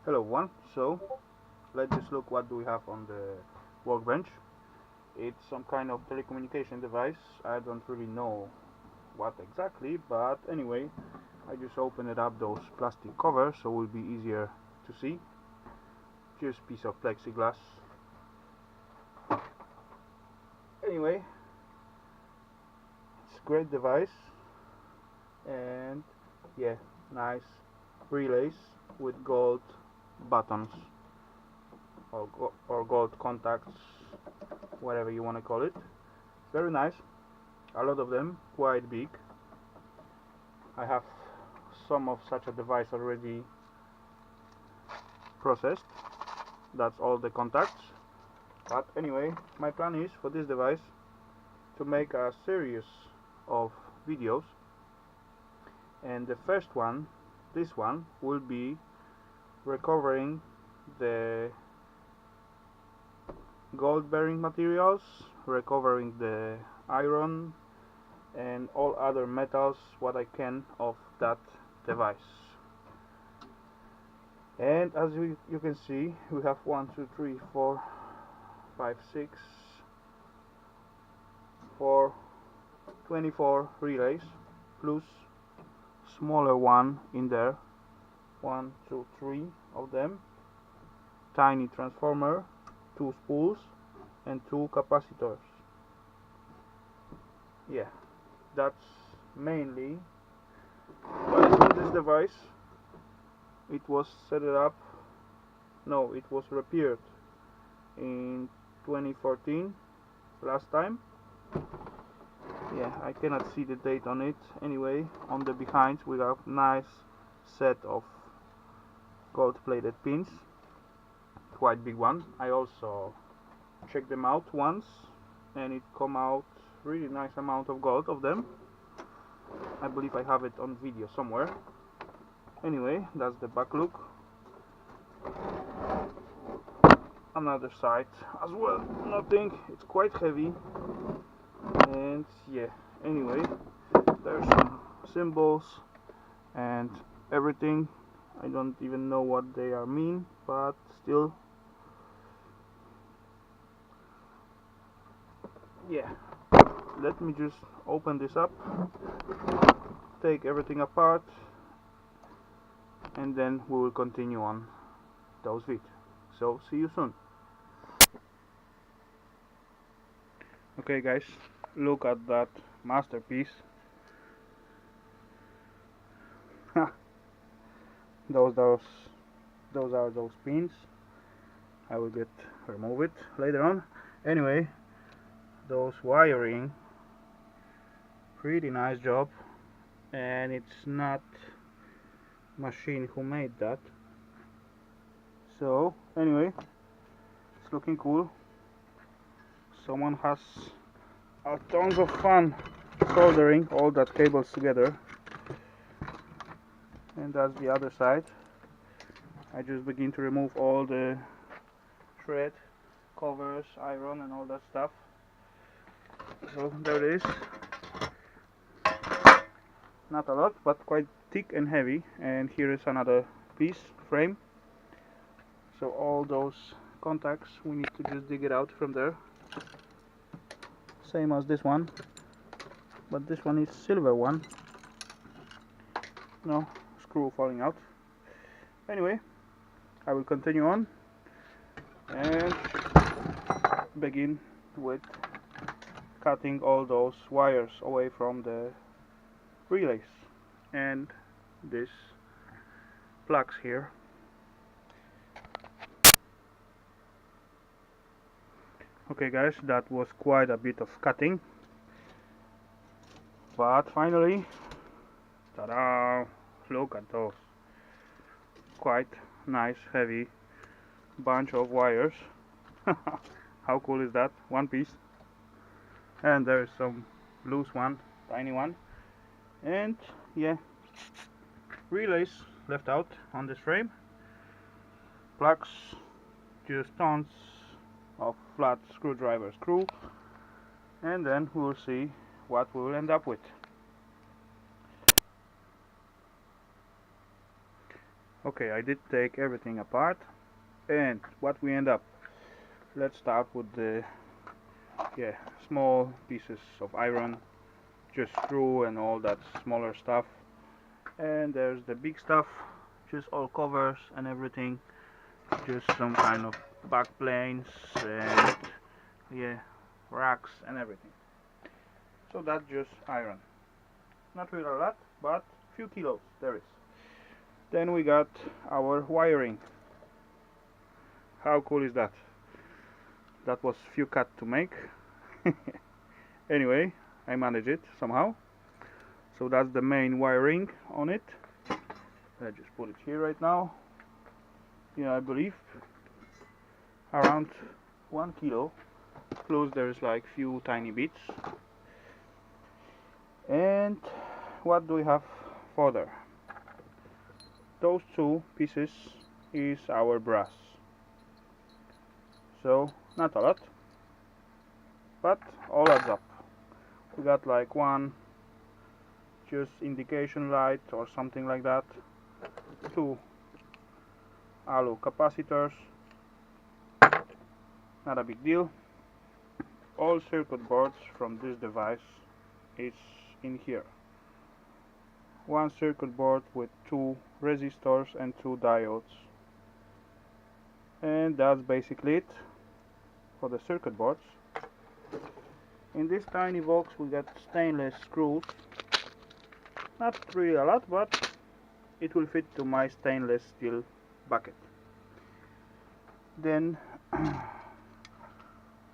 Hello everyone, so let's just look what do we have on the workbench. It's some kind of telecommunication device. I don't really know what exactly, but anyway, I just opened it up those plastic covers so it will be easier to see. Just piece of plexiglass. Anyway, it's a great device, and yeah, nice relays with gold buttons or gold contacts, whatever you want to call it. Very nice, a lot of them, quite big. I have some of such a device already processed. That's all the contacts. But anyway, my plan is for this device to make a series of videos, and the first one, this one, will be recovering the gold bearing materials, recovering the iron and all other metals what I can of that device. And as you can see, we have 1, 2, 3, 4, 5, 6, 24 relays plus smaller one in there, 1, 2, 3 of them, tiny transformer, 2 spools and 2 capacitors. Yeah, that's mainly what is on this device. It was set up, no, it was repaired in 2014 last time. Yeah, I cannot see the date on it. Anyway, on the behind we have nice set of gold plated pins, quite big one. I also checked them out once and it come out really nice amount of gold of them. I believe I have it on video somewhere. Anyway, that's the back look. Another side as well, nothing, it's quite heavy. And yeah, anyway, there's some symbols and everything. I don't even know what they are mean, but still, yeah. Let me just open this up, take everything apart, and then we will continue on those videos. So see you soon. Okay guys, look at that masterpiece. those are those pins. I will remove it later on. Anyway, those wiring, pretty nice job, and it's not machine who made that. So anyway, it's looking cool. Someone has tons of fun soldering all that cables together. And that's the other side. I just begin to remove all the thread covers, iron and all that stuff. So there it is. Not a lot, but quite thick and heavy. And here is another piece, frame. So all those contacts, we need to just dig it out from there. Same as this one, but this one is silver one. No screw falling out. Anyway, I will continue on and begin with cutting all those wires away from the relays and these plugs here. Okay guys, that was quite a bit of cutting, but finally, ta-da! Look at those, quite nice heavy bunch of wires. How cool is that? One piece. And there's some loose one, tiny one, and yeah, relays left out on this frame, plugs, just tons of flat screwdriver screw, and then we'll see what we will end up with. Okay, I did take everything apart, and what we end up, let's start with the small pieces of iron, just screw and all that smaller stuff, and there's the big stuff, just all covers and everything, just some kind of back planes and racks and everything. So that's just iron, not really a lot, but few kilos there is. Then we got our wiring. How cool is that? That was few cut to make. Anyway, I managed it somehow. So that's the main wiring on it. I just put it here right now. Yeah, I believe around 1 kilo. Plus there's like few tiny bits. And what do we have further? Those two pieces is our brass. So not a lot, but all adds up. We got like one just indication light or something like that, two alu capacitors, not a big deal. All circuit boards from this device is in here. One circuit board with 2 resistors and 2 diodes, and that's basically it for the circuit boards. In this tiny box we got stainless screws, not really a lot, but it will fit to my stainless steel bucket. Then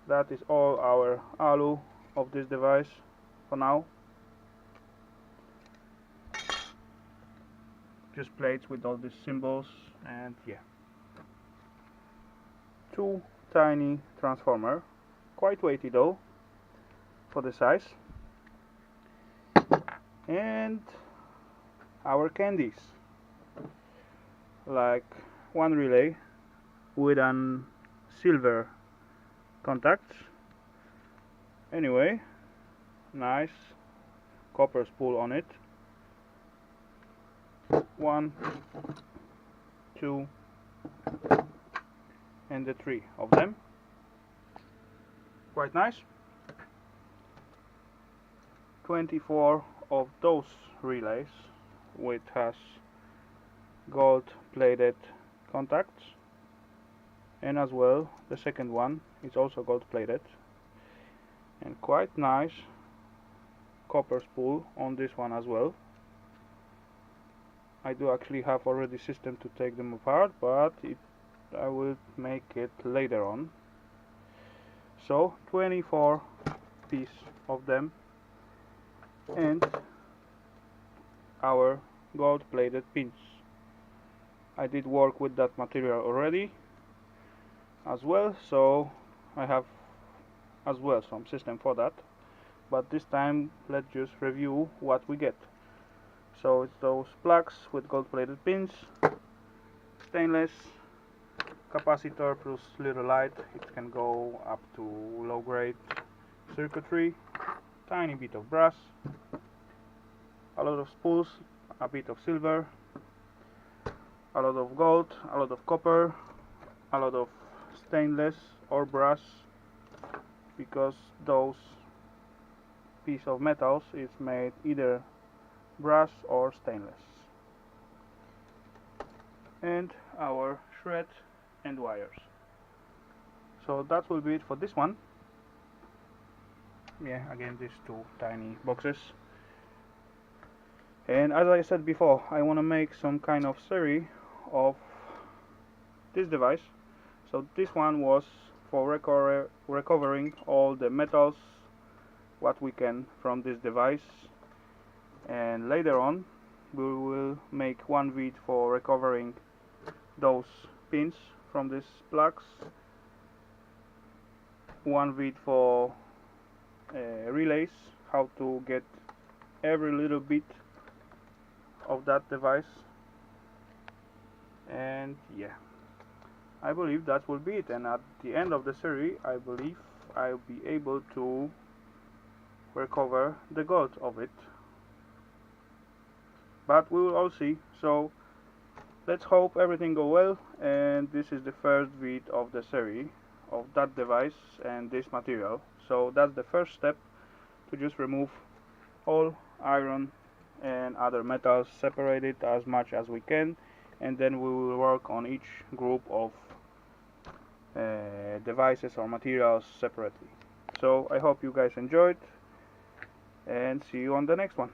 that is all our alu of this device for now. Just plates with all these symbols, and yeah. 2 tiny transformer, quite weighty though for the size. And our candies, like one relay with an silver contact. Anyway, nice copper spool on it. 1, 2, and the 3 of them. Quite nice. 24 of those relays, which has gold plated contacts, and as well the second one is also gold plated, and quite nice copper spool on this one as well. I do actually have already system to take them apart, but I will make it later on. So 24 piece of them, and our gold plated pins. I did work with that material already as well, so I have as well some system for that, but this time let's just review what we get. So it's those plugs with gold plated pins, stainless capacitor plus little light, it can go up to low grade circuitry, tiny bit of brass, a lot of spools, a bit of silver, a lot of gold, a lot of copper, a lot of stainless or brass, because those piece of metals is made either brass or stainless. And our thread and wires. So that will be it for this one. Yeah, again these 2 tiny boxes. And as I said before, I want to make some kind of series of this device. So this one was for recovering all the metals what we can from this device, and later on we will make one vid for recovering those pins from these plugs, one vid for relays, how to get every little bit of that device, and yeah, I believe that will be it. And at the end of the series I believe I'll be able to recover the gold of it, but we will all see. So let's hope everything go well, and this is the first vid of the series of that device and this material. So that's the first step, to just remove all iron and other metals, separate it as much as we can, and then we will work on each group of devices or materials separately. So I hope you guys enjoyed, and see you on the next one.